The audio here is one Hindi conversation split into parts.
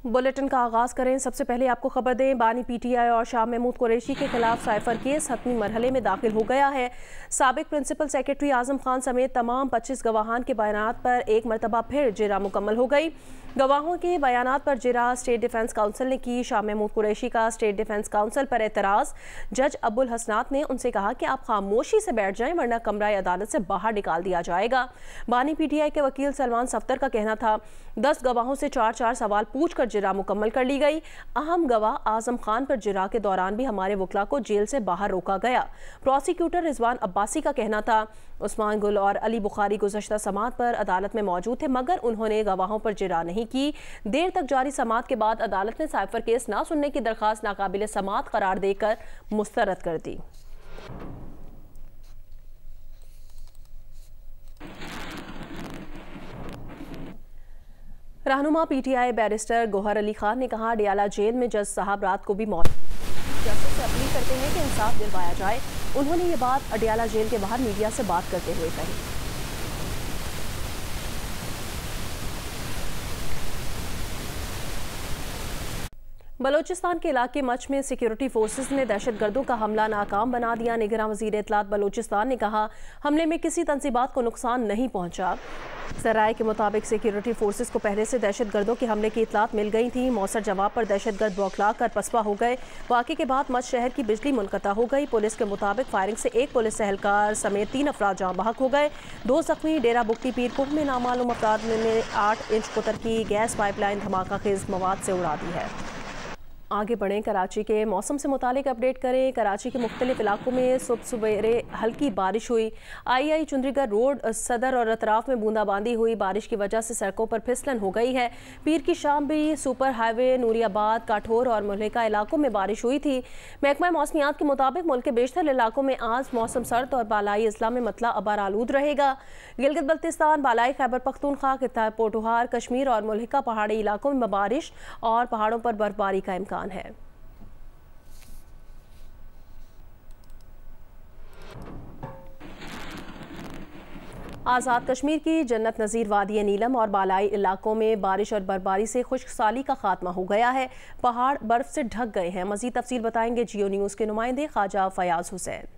बुलेटिन का आगाज करें। सबसे पहले आपको खबर दें, बानी पीटीआई और शाह महमूद कुरैशी के खिलाफ साइफर केस हतमी मरहले में दाखिल हो गया है। साबिक प्रिंसिपल सेक्रेटरी आजम खान समेत तमाम 25 गवाहान के बयानात पर एक मरतबा फिर जिरा मुकम्मल हो गई। गवाहों के बयानात पर जिरा स्टेट डिफेंस काउंसिल ने की। शाह महमूद कुरैशी का स्टेट डिफेंस काउंसिल पर एतराज़। जज अब्बुल हसनात ने उनसे कहा कि आप खामोशी से बैठ जाएं वरना कमरा अदालत से बाहर निकाल दिया जाएगा। बानी पीटीआई के वकील सलमान सफ्तर का कहना था 10 गवाहों से 4 सवाल पूछकर जिरा मुकम्मल कर ली गई। अहम गवाह आजम खान पर जिरा के दौरान भी हमारे वकला को जेल से बाहर रोका गया। प्रोसिक्यूटर रिजवान अब्बासी का कहना था उस्मान गुल और अली बुखारी गुज़श्ता समात पर अदालत में मौजूद थे मगर उन्होंने गवाहों पर जिरा नहीं की। देर तक जारी समात के बाद अदालत ने साइफर केस ना सुनने की दरखास्त नाकाबिल समात करार देकर मुस्तरद कर दी। रहनुमा पीटीआई बैरिस्टर गोहर अली खान ने कहा डियाला जेल में जज साहब रात को भी मौजूद जजों से अपील करते हैं कि इंसाफ दिलवाया जाए। उन्होंने ये बात अडियाला जेल के बाहर मीडिया से बात करते हुए कही। बलोचिस्तान के इलाके मच में सिक्योरिटी फोर्सेस ने दहशतगर्दों का हमला नाकाम बना दिया। निगरान वजीर इत्तलात बलोचिस्तान ने कहा हमले में किसी तंजीबात को नुकसान नहीं पहुंचा। सराय के मुताबिक सिक्योरिटी फोर्सेस को पहले से दहशतगर्दों के हमले की इत्तलात मिल गई थी। मौसर जवाब पर दहशतगर्द बौखला कर पसपा हो गए। वाक़े के बाद मच शहर की बिजली मुनक़ता हो गई। पुलिस के मुताबिक फायरिंग से एक पुलिस एहलकार समेत 3 अफराद जाँ बहक हो गए। 2 जख्मी। डेरा बुक्टी पीर कोह में नामालूम अफराद ने 8 इंच कुतर की गैस पाइपलाइन धमाका खेज मवाद से उड़ा दी है। आगे बढ़ें, कराची के मौसम से मुतालिक अपडेट करें। कराची के मुख्तलिफ इलाकों में सुबह सवेरे हल्की बारिश हुई। आई चुंद्रीगढ़ रोड, सदर और अतराफ में बूंदाबांदी हुई। बारिश की वजह से सड़कों पर फिसलन हो गई है। पीर की शाम भी सुपर हाईवे नूरियाबाद, काठोर और मुल्लिका इलाकों में बारिश हुई थी। महकमा मौसमियात के मुताबिक मुल्क के बेशतर इलाकों में आज मौसम सर्द और बालाई अजला में मतला अबार आलूद रहेगा। गिलगित बल्तिस्तान, बालाई खैबर पख्तूनख्वा, खिताब पोटोहार, कश्मीर और मुल्लिका पहाड़ी इलाकों में बारिश और पहाड़ों पर बर्फबारी का इम्कान है। आज़ाद कश्मीर की जन्नत नज़ीर वादी नीलम और बालाई इलाकों में बारिश और बर्फबारी से खुश्क साली का खात्मा हो गया है। पहाड़ बर्फ से ढक गए हैं। मज़ीद तफसील बताएंगे जियो न्यूज़ के नुमाइंदे ख्वाजा फयाज हुसैन।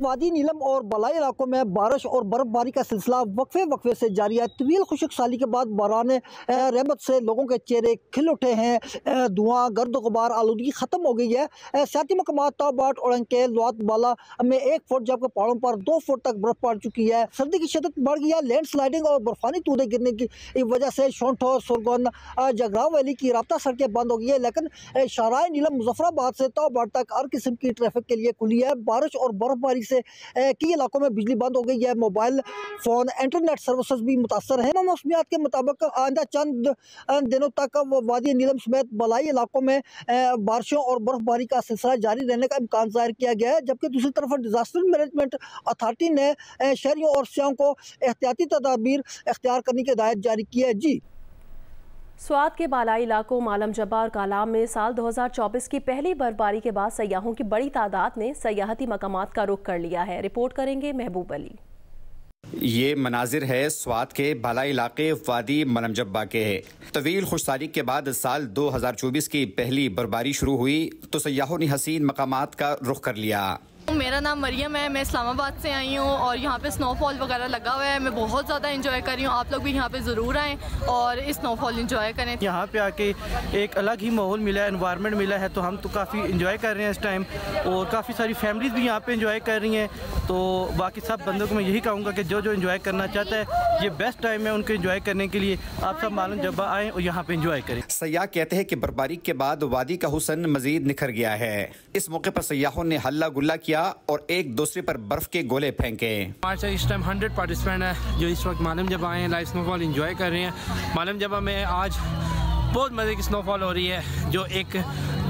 वादी नीलम और बलाई इलाकों में बारिश और बर्फबारी का सिलसिला वक्फे से जारी है। तवील खुशक साली के बाद बारान रहमत से लोगों के चेहरे खिल उठे हैं। धुआं, गर्द गुबार, आलूदगी ख़त्म हो गई है। सियाती मकामात ताबाट और अंके लुआत बाला में 1 फुट जबकि पहाड़ों पर 2 फुट तक बर्फ पड़ चुकी है। सर्दी की शिद्दत बढ़ गई है। लैंड स्लाइडिंग और बर्फानी तूदे गिरने की वजह से शोंठो, सुरगन, जगराव वैली की राब्ता सड़कें बंद हो गई है। लेकिन शाहराह नीलम मुजफ्फराबाद से ताबाट तक हर किस्म की ट्रैफिक के लिए खुली है। बारिश और बर्फबारी से कई इलाकों में बिजली बंद हो गई है। मोबाइल फ़ोन, इंटरनेट सर्विसेज भी मुतासर हैं। मौसमियात के मुताबिक आइंदा चंद दिनों तक वादी नीलम समेत बलाई इलाकों में बारिशों और बर्फबारी का सिलसिला जारी रहने का इम्कान ज़ाहिर किया गया है। जबकि दूसरी तरफ डिजास्टर मैनेजमेंट अथॉरिटी ने शहरियों और सियाहों को एहतियाती तदाबीर इख्तियार करने की हिदायत जारी की है। जी, स्वात के बालाई इलाकों मालम जब्बा और कालाम में साल 2024 की पहली बर्फबारी के बाद सयाहों की बड़ी तादाद ने सयाहती मकामात का रुख कर लिया है। रिपोर्ट करेंगे महबूब अली। ये मनाजिर है स्वात के बालाई इलाके वादी मलम जब्बा के। तवील खुशसाली के बाद साल 2024 की पहली बर्फबारी शुरू हुई तो सयाहों ने हसीन मकामात का रुख कर लिया। मेरा नाम मरियम है, मैं इस्लामाबाद से आई हूँ और यहाँ पे स्नोफॉल वगैरह लगा हुआ है। मैं बहुत ज़्यादा एंजॉय कर रही हूँ। आप लोग भी यहाँ पे ज़रूर आएँ और इस स्नोफॉल एंजॉय करें। यहाँ पे आके एक अलग ही माहौल मिला है, एनवायरनमेंट मिला है, तो हम तो काफ़ी एंजॉय कर रहे हैं इस टाइम। और काफ़ी सारी फैमिलीज़ भी यहाँ पे एंजॉय कर रही हैं। तो बाकी सब बंदों को मैं यही कहूँगा कि जो एंजॉय करना चाहता है ये बेस्ट टाइम है उनको एंजॉय करने के लिए। आप सब मालूम जब आएँ और यहाँ पे एंजॉय करें। सयाह कहते हैं कि बर्फबारी के बाद वादी का हुस्न मजीद निखर गया है। इस मौके पर सयाहों ने हल्ला गुल्ला किया और एक दूसरे पर बर्फ के गोले फेंके। हमारे साथ इस टाइम 100 पार्टिसिपेंट है जो इस वक्त मालम जब्बा आए हैं, लाइव स्नोफॉल एंजॉय कर रहे हैं। मालम जब्बा में आज बहुत मज़े की स्नोफॉल हो रही है जो एक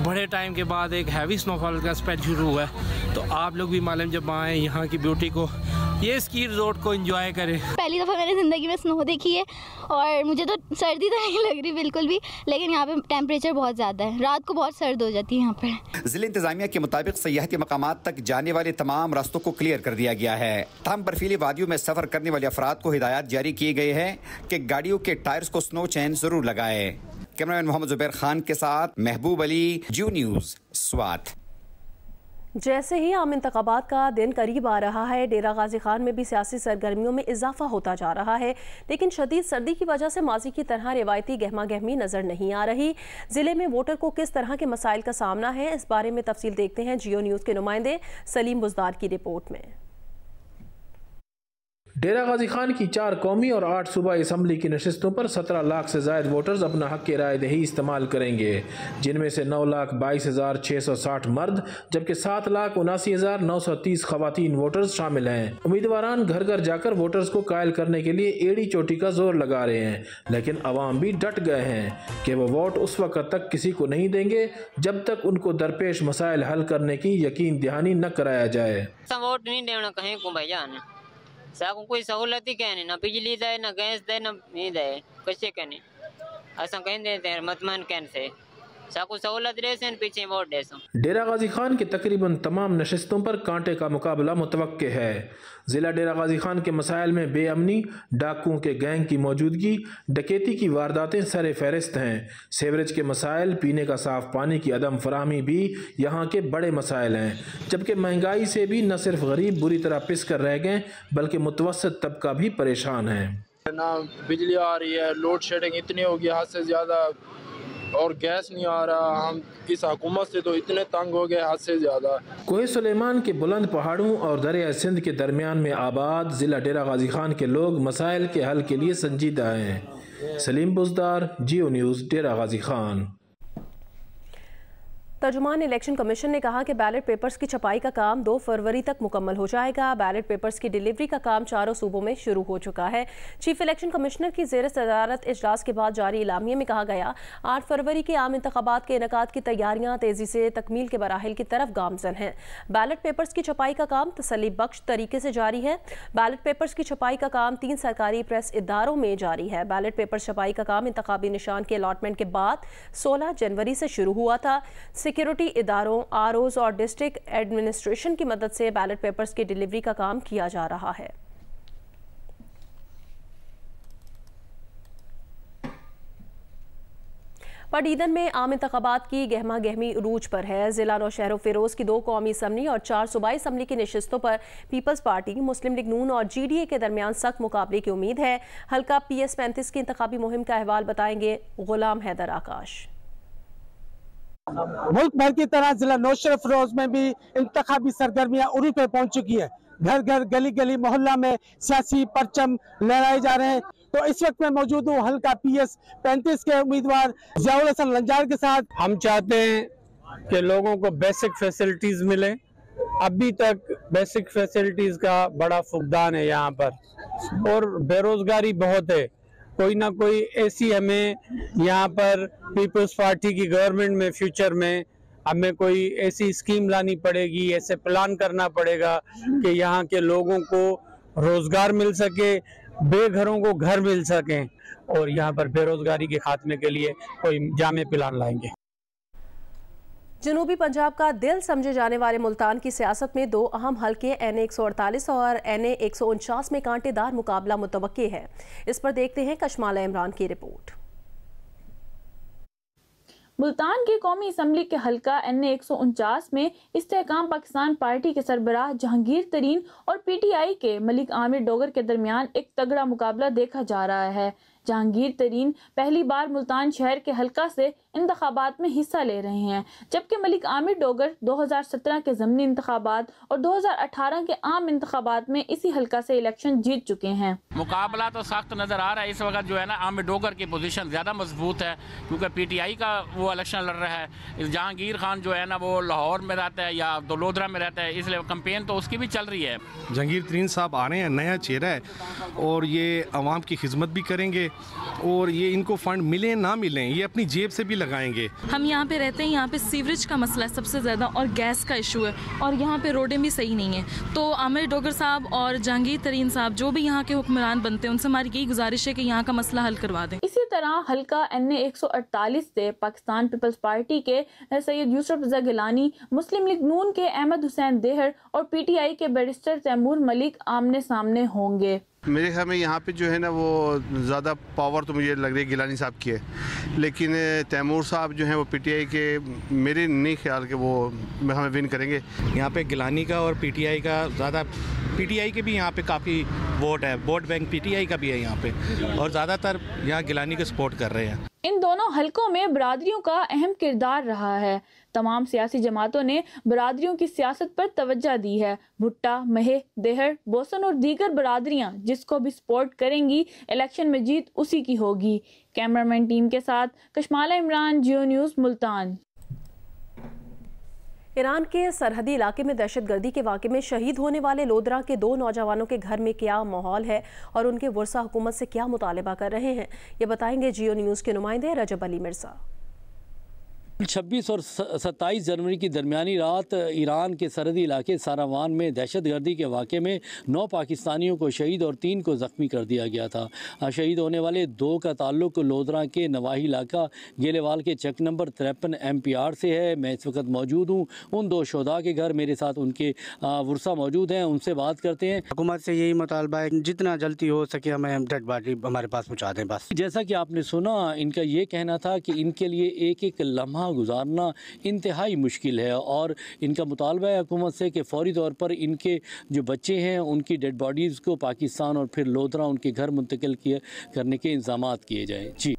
बड़े टाइम के बाद एक हैवी स्नोफॉल का स्पेल शुरू हुआ है। तो आप लोग भी मालम जब्बा आए, यहाँ की ब्यूटी को, ये स्की रिजॉर्ट को एंजॉय करें। पहली दफ़ा मैंने ज़िंदगी में स्नो देखी है और मुझे तो सर्दी तो नहीं लग रही बिल्कुल भी, लेकिन यहाँ पे टेम्परेचर बहुत ज़्यादा है, रात को बहुत सर्द हो जाती है यहाँ पे। जिला इंतजामिया के मुताबिक सयाहती मकामात तक जाने वाले तमाम रास्तों को क्लियर कर दिया गया है। तमाम बर्फीली वादियों में सफ़र करने वाले अफराद को हिदायत जारी की गई है कि गाड़ियों के टायर्स को स्नो चैन जरूर लगाए। कैमरामैन मोहम्मद जुबैर खान के साथ महबूब अली, जियो न्यूज़, स्वात। जैसे ही आम इंतखाबात का दिन करीब आ रहा है, डेरा गाजी खान में भी सियासी सरगर्मियों में इजाफा होता जा रहा है, लेकिन शदीद सर्दी की वजह से माजी की तरह रिवायती गहमा गहमी नजर नहीं आ रही। जिले में वोटर को किस तरह के मसाइल का सामना है, इस बारे में तफसील देखते हैं जियो न्यूज़ के नुमाइंदे सलीम बुज़दार की रिपोर्ट में। डेरा गाजी खान की 4 कौमी और 8 सूबाई असम्बली की नशिस्तों पर 17 लाख से ज़ायद वोटर्स अपना हक राय दही इस्तेमाल करेंगे, जिनमें से 9,22,660 मर्द जबकि 7,79,930 खवातीन वोटर्स शामिल हैं। उम्मीदवारान घर घर जाकर वोटर्स को कायल करने के लिए एड़ी चोटी का जोर लगा रहे हैं, लेकिन अवाम भी डट गए हैं कि वो वोट उस वक्त तक किसी को नहीं देंगे जब तक उनको दरपेश मसाइल हल करने की यकीन दहानी न कराया जाए। वोट नहीं देना कहीं को भाईजान, साको कोई सहूलत ही कहने, ना बिजली दे, ना गैस दे, ना नहीं दे, कैसे कहने ऐसा कहीं देते हैं मतमान कहने से साको सहूलत दे से पीछे वोट दे। डेरा गाजी खान के तकरीबन तमाम नशिस्तों पर कांटे का मुकाबला मुतवक्के है। जिला डेरा गाजी खान के मसाइल में बेअमनी, डाकुओं के गैंग की मौजूदगी, डकैती की वारदातें सरे फहरिस्त हैं। सेवरेज के मसाइल, पीने का साफ पानी की अदम फराहमी भी यहाँ के बड़े मसाइल हैं, जबकि महंगाई से भी न सिर्फ गरीब बुरी तरह पिस कर रह गए बल्कि मुतवस्सित तबका भी परेशान है। ना बिजली आ रही है, लोड शेडिंग इतनी होगी हद से ज़्यादा, और गैस नहीं आ रहा। हम इस हुकूमत से तो इतने तंग हो गए हद से ज़्यादा। कोहे सुलेमान के बुलंद पहाड़ों और दरिया सिंध के दरमियान में आबाद जिला डेरा गाजी खान के लोग मसाइल के हल के लिए संजीदा हैं। सलीम बुज़दार, जियो न्यूज़, डेरा गाजी खान। तर्जुमान इलेक्शन कमीशन ने कहा कि बैलेट पेपर्स की छपाई का काम 2 फरवरी तक मुकम्मल हो जाएगा। बैलेट पेपर्स की डिलीवरी का काम 4 सूबों में शुरू हो चुका है। चीफ इलेक्शन कमिश्नर की ज़ेर सदारत इजलास के बाद जारी इलामिये में कहा गया, 8 फरवरी के आम इंतखाबात के इनेकाद की तैयारियां तेज़ी से तकमील के मराहिल की तरफ गामजन हैं। बैलेट पेपर्स की छपाई का काम तसल्ली बख्श तरीके से जारी है। बैलेट पेपर्स की छपाई का काम 3 सरकारी प्रेस इदारों में जारी है। बैलेट पेपर छपाई का काम इंतखाबी निशान के अलॉटमेंट के बाद 16 जनवरी से शुरू हुआ था। सिक्योरिटी इदारों, आरओज और डिस्ट्रिक्ट एडमिनिस्ट्रेशन की मदद से बैलेट पेपर्स की डिलीवरी का काम किया जा रहा है। पटीदन में आम इंतखाबात की गहमा गहमी उरूज पर है। जिला नौशहर फिरोज की 2 कौमी असम्बली और 4 सूबाई असम्बली की नशिस्तों पर पीपल्स पार्टी, मुस्लिम लीग नून और GDA के दरमियान सख्त मुकाबले की उम्मीद है। हल्का PS 35 की इंतखाबी मुहिम का अहवाल बताएंगे गुलाम हैदर आकाश। मुल्क भर की तरह जिला नौशहर फिरोज में भी इंतखाबी सरगर्मियां उरूज पर पहुंच चुकी है। घर घर, गली गली, मोहल्ला में सियासी परचम लहराए जा रहे हैं। तो इस वक्त मैं मौजूद हूँ हल्का PS 35 के उम्मीदवार ज़ियाउल हसन लंजार के साथ। हम चाहते हैं कि लोगों को बेसिक फैसिलिटीज मिले। अभी तक बेसिक फैसिलिटीज का बड़ा फुकदान है यहाँ पर, और बेरोजगारी बहुत है। कोई ना कोई ऐसी हमें यहाँ पर पीपल्स पार्टी की गवर्नमेंट में फ्यूचर में हमें कोई ऐसी स्कीम लानी पड़ेगी, ऐसे प्लान करना पड़ेगा कि यहाँ के लोगों को रोजगार मिल सके, बेघरों को घर मिल सके, और यहाँ पर बेरोजगारी के खात्मे के लिए कोई जामे प्लान लाएंगे। जनूबी पंजाब का दिल समझे जाने वाले मुल्तान की सियासत में 2 अहम हल्के NA 148 और NA 149 में कांटेदार मुकाबला मुतवक्के है। इस पर देखते हैं कशमाला इमरान की रिपोर्ट। मुल्तान की कौमी असम्बली के हल्का NA 149 में इस्तेहकाम पाकिस्तान पार्टी के सरबराह जहांगीर तरीन और PTI के मलिक आमिर डोगर के दरमियान एक तगड़ा मुकाबला देखा जा रहा है। जहांगीर तरीन पहली बार मुल्तान शहर के हल्का से इंतखाबात में हिस्सा ले रहे हैं, जबकि मलिक आमिर डोगर 2017 के ज़मनी इंतखाबात और 2018 के आम इंतखाबात में इसी हल्का से इलेक्शन जीत चुके हैं। मुकाबला तो सख्त नज़र आ रहा है। इस वक्त जो है ना आमिर डोगर की पोजीशन ज़्यादा मजबूत है, क्योंकि PTI का वो इलेक्शन लड़ रहा है। जहांगीर खान जो है ना वो लाहौर में रहता है या दलोदरा में रहता है, इसलिए कंपेन तो उसकी भी चल रही है। जहांगीर तरीन साहब आ रहे हैं, नया चेहरा है, और ये आवाम की खिदमत भी करेंगे, और ये इनको फंड मिले ना मिले ये अपनी जेब से भी लगाएंगे। हम यहाँ पे रहते हैं, यहाँ पे सीवरेज का मसला है सबसे ज़्यादा, और गैस का इशू है, और यहाँ पे रोडें भी सही नहीं है। तो आमिर डोगर साहब और जहांगीर तरीन साहब जो भी यहाँ के हुक्मरान बनते हैं, उनसे हमारी यही गुजारिश है कि यहाँ का मसला हल करवा दें। इसी तरह हल्का NA 148 से पाकिस्तान पीपल्स पार्टी के सैयद यूसुफ रज़ा गिलानी, मुस्लिम लीग नून के अहमद हुसैन देहर और PTI के बैरिस्टर तैमूर मलिक आमने सामने होंगे। मेरे ख्याल में यहाँ पे जो है ना वो ज़्यादा पावर तो मुझे लग रही है गिलानी साहब की है, लेकिन तैमूर साहब जो हैं वो पीटीआई के, मेरे नहीं ख्याल के वो हमें विन करेंगे। यहाँ पे गिलानी का और पीटीआई का ज़्यादा, पीटीआई के भी यहाँ पे काफ़ी वोट है, वोट बैंक पीटीआई का भी है यहाँ पे, और ज़्यादातर यहाँ गिलानी को सपोर्ट कर रहे हैं। इन दोनों हलकों में बरादरियों का अहम किरदार रहा है। तमाम सियासी जमातों ने बरादरियों की सियासत पर तवज्जो दी है। भुट्टा, महे, देहर, बोसन और दीगर बरादरियां जिसको भी सपोर्ट करेंगी, इलेक्शन में जीत उसी की होगी। कैमरामैन टीम के साथ कशमाला इमरान, जियो न्यूज़, मुल्तान। ईरान के सरहदी इलाके में दहशतगर्दी के वाक़े में शहीद होने वाले लोदरा के 2 नौजवानों के घर में क्या माहौल है और उनके वर्सा हुकूमत से क्या मुतालबा कर रहे हैं, ये बताएंगे जियो न्यूज़ के नुमाइंदे रजब अली मिर्ज़ा। 26 और 27 जनवरी की दरमियानी रात ईरान के सरहदी इलाके सारावान में दहशतगर्दी के वाक़े में 9 पाकिस्तानियों को शहीद और 3 को ज़ख्मी कर दिया गया था। शहीद होने वाले 2 का ताल्लुक लोदरा के नवाही इलाका गेलेवाल के चेक नंबर 53 MPR से है। मैं इस वक्त मौजूद हूँ उन 2 शोधा के घर, मेरे साथ उनके वर्सा मौजूद हैं, उनसे बात करते हैं। हुकूमत से यही मुतालबा है जितना जल्दी हो सके हमें डेड बॉडी हमारे पास पहुँचा दें बस। जैसा कि आपने सुना, इनका ये कहना था कि इनके लिए एक एक लम्हा गुजारना इंतहाई मुश्किल है और इनका मुतालबा है हुकूमत से कि फौरी तौर पर इनके जो बच्चे हैं उनकी डेड बॉडीज़ को पाकिस्तान और फिर लोदरा उनके घर मुंतकिल करने के इंतजाम किए जाएँ। जी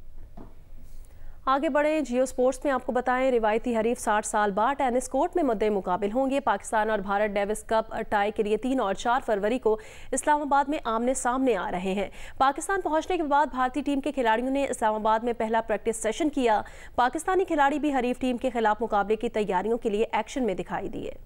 आगे बढ़े जियो स्पोर्ट्स में आपको बताएं, रिवायती हरीफ 60 साल बाद टेनिस कोर्ट में मुद्दे मुकाबिल होंगे। पाकिस्तान और भारत डेविस कप टाई के लिए 3 और 4 फरवरी को इस्लामाबाद में आमने सामने आ रहे हैं। पाकिस्तान पहुंचने के बाद भारतीय टीम के खिलाड़ियों ने इस्लामाबाद में पहला प्रैक्टिस सेशन किया। पाकिस्तानी खिलाड़ी भी हरीफ टीम के खिलाफ मुकाबले की तैयारियों के लिए एक्शन में दिखाई दिए।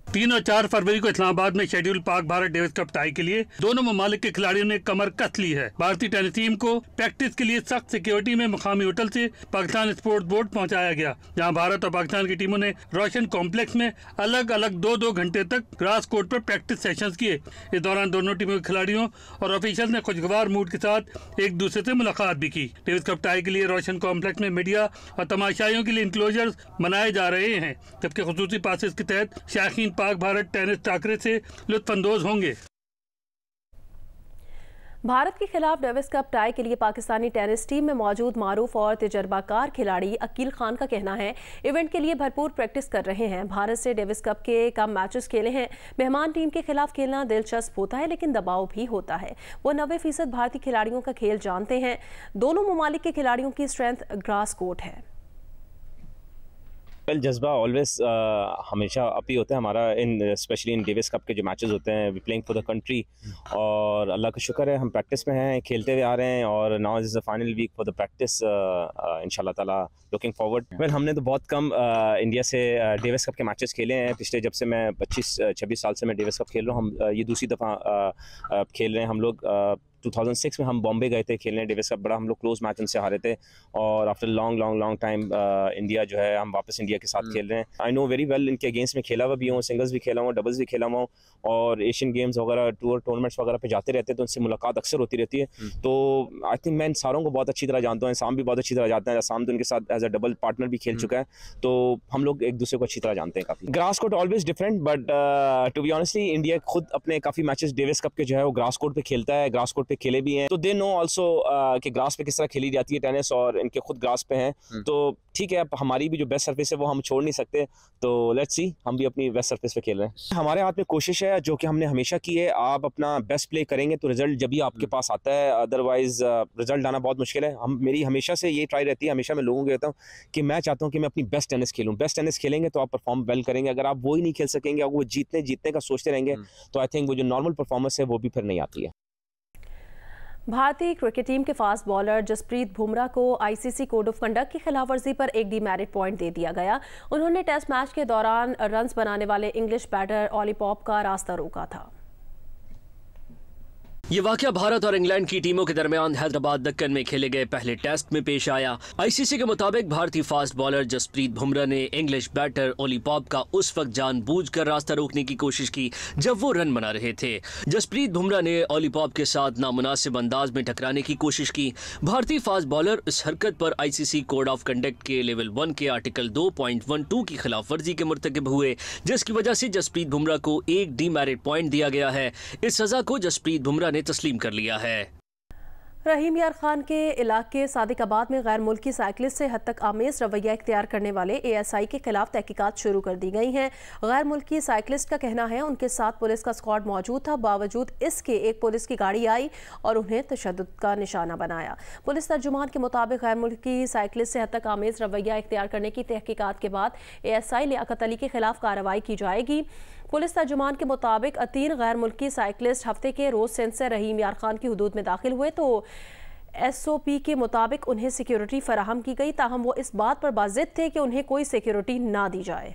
3 और 4 फरवरी को इस्लामाबाद में schedule Pak Bharat Davis cup tie के लिए दोनों ममालिक के खिलाड़ियों ने कमर कस ली है। भारतीय टेनिस टीम को प्रैक्टिस के लिए सख्त सिक्योरिटी में मुकामी होटल से पाकिस्तान स्पोर्ट्स बोर्ड पहुंचाया गया, जहां भारत और पाकिस्तान की टीमों ने रोशन कॉम्प्लेक्स में अलग अलग 2-2 घंटे तक ग्रास कोर्ट पर प्रैक्टिस सेशंस किए। इस दौरान दोनों टीमों के खिलाड़ियों और ऑफिशियल ने खुशगवार मूड के साथ एक दूसरे से मुलाकात भी की। डेविस कप टाई के लिए रोशन कॉम्प्लेक्स में मीडिया और तमाशाइयों के लिए इंक्लोजर्स बनाए जा रहे हैं, जबकि खुसूसी पासेस के तहत शायकीन पाक भारत टेनिस टाकरे से लुत्फानंदोज होंगे। भारत के खिलाफ डेविस कप टाई के लिए पाकिस्तानी टेनिस टीम में मौजूद मारूफ और तजर्बाकार खिलाड़ी अकील खान का कहना है इवेंट के लिए भरपूर प्रैक्टिस कर रहे हैं। भारत से डेविस कप के कम मैचेस खेले हैं। मेहमान टीम के खिलाफ खेलना दिलचस्प होता है, लेकिन दबाव भी होता है। वो 90% भारतीय खिलाड़ियों का खेल जानते हैं। दोनों ममालिक के खिलाड़ियों की स्ट्रेंथ ग्रास कोर्ट है। वेल जज्बा ऑलवेज हमेशा अप ही होता है हमारा, in specially in Davis Cup के जो मैचेस होते हैं, we playing for the country, और अल्लाह का शुक्र है हम प्रैक्टिस में हैं, खेलते हुए आ रहे हैं, और now is the final week for the practice इंशाल्लाह ताला, लुकिंग फॉरवर्ड। वेल हमने तो बहुत कम इंडिया से डेविस कप के मैचेस खेले हैं पिछले, जब से मैं 25-26 साल से मैं डेविस कप खेल रहा हूँ। हम ये दूसरी दफ़ा खेल रहे हैं। हम लोग 2006 में हम बॉम्बे गए थे खेलने डेविस कप, बड़ा हम लोग क्लोज मैच उनसे हारे थे, और आफ्टर लॉन्ग टाइम इंडिया जो है हम वापस इंडिया के साथ खेल रहे हैं। आई नो वेरी वेल इनके अगेंस्ट में खेला हुआ भी हूँ, सिंगल्स भी खेला हुआ, डबल्स भी खेला हुआ हूँ, और एशियन गेम्स वगैरह टूर टूर्नामेंट्स वगैरह पे जाते रहते हैं, तो उनसे मुलाकात अक्सर होती रहती है। तो आई थिंक मैं इन सारों को बहुत अच्छी तरह जानता हूँ। साम भी बहुत अच्छी तरह जानता है, साम तो उनके साथ एज अ डबल पार्टनर भी खेल चुका है, तो हम लोग एक दूसरे को अच्छी तरह जानते हैं काफ़ी। Grass court always different, but to be honestly India खुद अपने काफ़ी मैचेस डेविस कप के जो है वो ग्रास कोर्ट पे खेलता है, ग्रास कोर्ट पे खेले भी हैं, तो दे नो ऑल्सो कि ग्रास पे किस तरह खेली जाती है टेनिस, और इनके खुद ग्रास पे हैं, तो ठीक है। अब हमारी भी जो बेस्ट सरफेस है वो हम छोड़ नहीं सकते, तो लेट्स सी, हम भी अपनी बेस्ट सरफेस पे खेल रहे हैं। हमारे हाथ में कोशिश है जो कि हमने हमेशा की है, आप अपना बेस्ट प्ले करेंगे तो रिजल्ट जब भी आपके पास आता है, अदरवाइज रिजल्ट आना बहुत मुश्किल है। मेरी हमेशा से ये ट्राई रहती है, हमेशा मैं लोगों को कहता हूँ कि मैं चाहता हूँ कि मैं अपनी बेस्ट टेनिस खेलूँ। बेस्ट टेनिस खेलेंगे तो आप परफॉर्म वेल करेंगे। अगर आप वो ही नहीं खेल सकेंगे, अगर वो जीतने का सोचते रहेंगे, तो आई थिंक वो जो नॉर्मल परफॉर्मेंस है वो भी फिर नहीं आती है। भारतीय क्रिकेट टीम के फास्ट बॉलर जसप्रीत बुमराह को आईसीसी कोड ऑफ कंडक्ट की खिलाफवर्जी पर एक डीमेरिट पॉइंट दे दिया गया। उन्होंने टेस्ट मैच के दौरान रन्स बनाने वाले इंग्लिश बैटर ऑली पॉप का रास्ता रोका था। ये वाकया भारत और इंग्लैंड की टीमों के दरमियान हैदराबाद दक्कन में खेले गए पहले टेस्ट में पेश आया। आईसीसी के मुताबिक भारतीय फास्ट बॉलर जसप्रीत बुमराह ने इंग्लिश बैटर ओली पॉप का उस वक्त जानबूझकर रास्ता रोकने की कोशिश की जब वो रन बना रहे थे। जसप्रीत बुमराह ने ओली पॉप के साथ नामुनासिब अंदाज में टकराने की कोशिश की। भारतीय फास्ट बॉलर इस हरकत पर आईसीसी कोड ऑफ कंडक्ट के लेवल 1 के आर्टिकल 2.12 की खिलाफ वर्जी के मुर्तकिब हुए, जिसकी वजह से जसप्रीत बुमराह को एक डीमेरिट पॉइंट दिया गया है। इस सजा को जसप्रीत बुमराह ने तस्लीम कर लिया है। रहीम यार खान के इलाके सादिकाबाद में गैर मुल्की साइकिलिस्ट से हद तक आमेज रवैया इख्तियार करने वाले एएसआई के खिलाफ तहकीकात शुरू कर दी गई हैं। गैर मुल्की साइकिलिस्ट का कहना है उनके साथ पुलिस का स्क्वाड मौजूद था, बावजूद इसके एक पुलिस की गाड़ी आई और उन्हें तशद्दुद का निशाना बनाया। पुलिस तर्जुमान के मुताबिक गैर मुल्की साइकिलिस्ट से हद तक आमेज रवैया इख्तियार करने की तहकीकात के बाद एएसआई लियाकत अली के खिलाफ कार्रवाई की जाएगी। पुलिस तर्जुमान के मुताबिक 3 गैर मुल्की साइकिलिस्ट हफ्ते के रोज सिंध से रहीम यार खान की हुदूद में दाखिल हुए तो एसओपी के मुताबिक उन्हें सिक्योरिटी फराहम की गई, ताहम वो इस बात पर बाजिद थे कि उन्हें कोई सिक्योरिटी ना दी जाए।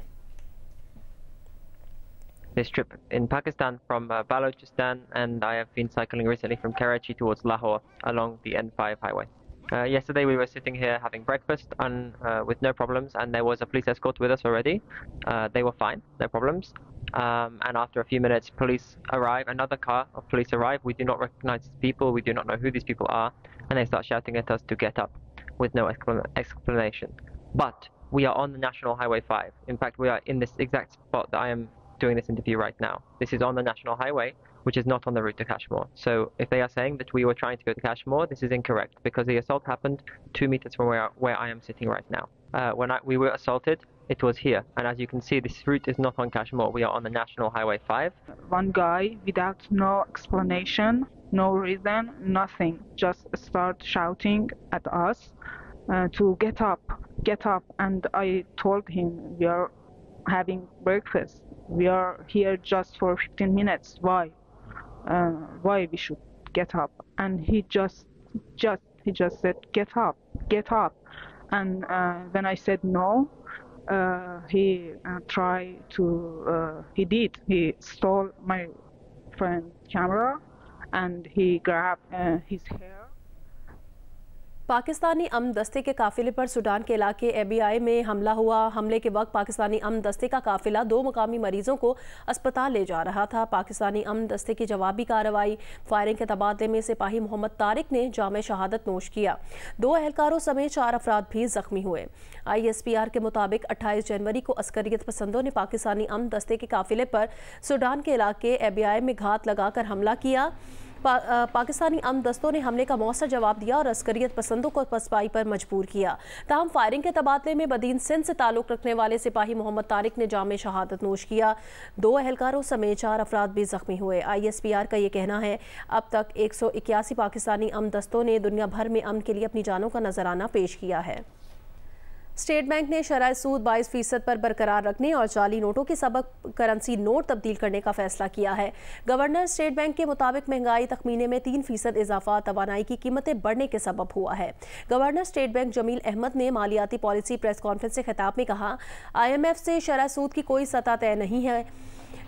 This trip in Pakistan from Balochistan, and I have been cycling recently from Karachi towards Lahore along the N5 highway. Yesterday we were sitting here having breakfast with no problems, and there was a police escort with us already. They were fine, no problems. And after a few minutes, police arrive. Another car of police arrive. We do not recognize these people. We do not know who these people are, and they start shouting at us to get up, with no explanation. But we are on the National Highway 5. In fact, we are in this exact spot that I am doing this interview right now. This is on the National Highway, which is not on the route to Kashmir. So if they are saying that we were trying to go to Kashmir, this is incorrect, because the assault happened 2 meters from where I am sitting right now. When we were assaulted, it was here, and as you can see, this route is not on Kashmir. We are on the National Highway 5. One guy, without no explanation, no reason, nothing, just start shouting at us to get up, and I told him we are having breakfast. We are here just for 15 minutes. Why we should get up? And he just said, get up. And when I said no, he tried to. He stole my friend's camera, and he grabbed his hair. Pakistani अमन दस्ते के काफिले पर सूडान के इलाके एबीआई में हमला हुआ। हमले के वक्त पाकिस्तानी अमन दस्ते का काफिला 2 मुकामी मरीजों को अस्पताल ले जा रहा था। पाकिस्तानी अमन दस्ते की जवाबी कार्रवाई फायरिंग के तबादले में सिपाही मोहम्मद तारिक ने जामे शहादत नोश किया। 2 एहलकारों समेत 4 अफराद भी जख्मी हुए। ISPR के मुताबिक 28 जनवरी को अस्करियत पसंदों ने पाकिस्तानी अमन दस्ते के काफिले पर सूडान के इलाके एबीआई में घात लगाकर हमला किया। पाकिस्तानी अमन दस्तों ने हमले का मौसर जवाब दिया और अस्करियत पसंदों को पसपाई पर मजबूर किया। ताहम फायरिंग के तबादले में बदीन सिंध से ताल्लुक़ रखने वाले सिपाही मोहम्मद तारिक ने जामे शहादत नोश किया। 2 एहलकारों समेत 4 अफराद भी जख्मी हुए। ISPR का ये कहना है अब तक 181 पाकिस्तानी अमन दस्तों ने दुनिया भर में अमन के लिए अपनी जानों का नजराना पेश किया है। स्टेट बैंक ने शरह सूद 22% पर बरकरार रखने और जाली नोटों की सबक करेंसी नोट तब्दील करने का फैसला किया है। गवर्नर स्टेट बैंक के मुताबिक महंगाई तखमीने में 3% इजाफा तवानाई की कीमतें बढ़ने के सबब हुआ है। Governor State Bank Jameel Ahmed ने मालियाती पॉलिसी प्रेस कॉन्फ्रेंस से खिताब में कहा, IMF से शरह सूद की कोई सतह तय नहीं है।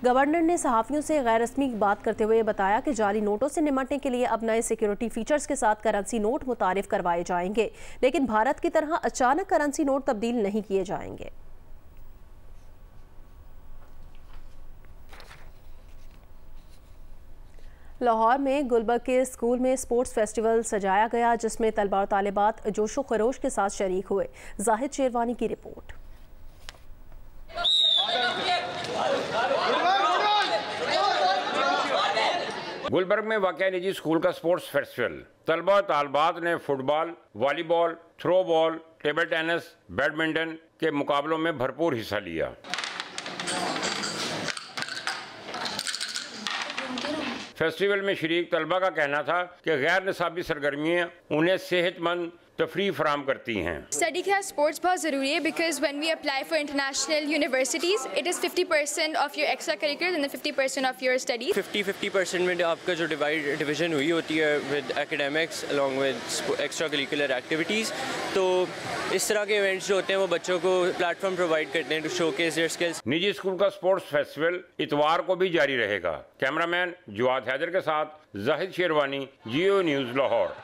गवर्नर ने सहाफ़ियों से गैर रस्मी बात करते हुए बताया कि जाली नोटों से निपटने के लिए अब नए सिक्योरिटी फीचर्स के साथ करेंसी नोट मुतारिफ करवाए जाएंगे, लेकिन भारत की तरह अचानक करेंसी नोट तब्दील नहीं किए जाएंगे। लाहौर में गुलबर्ग के स्कूल में स्पोर्ट्स फेस्टिवल सजाया गया, जिसमें तलबा और तालिबात जोशो खरोश के साथ शरीक हुए। जाहिद शेरवानी की रिपोर्ट। गुलबर्ग में वाक़या निजी स्कूल का स्पोर्ट्स फेस्टिवल तलबा तालबात ने football, volleyball, throw ball, table tennis, badminton के मुकाबलों में भरपूर हिस्सा लिया। फेस्टिवल में शरीक तलबा का कहना था कि गैर निसाबी सरगर्मियाँ उन्हें सेहतमंद, तफरीह फराम करती हैं। स्टडी के साथ स्पोर्ट्स बहुत ज़रूरी है because when we apply for international universities it is 50% of your extra curricular and 50% of your study. 50% में आपका जो डिवीजन हुई होती है with academics along with extra curricular activities, तो इस तरह के इवेंट्स जो होते हैं वो बच्चों को प्लेटफॉर्म प्रोवाइड करते हैं टू शोकेस देयर स्किल्स। निजी स्कूल का स्पोर्ट्स फेस्टिवल इतवार को भी जारी रहेगा। कैमरामैन जवाद हैदर के साथ जाहिद शेरवानी, जियो न्यूज़ लाहौर।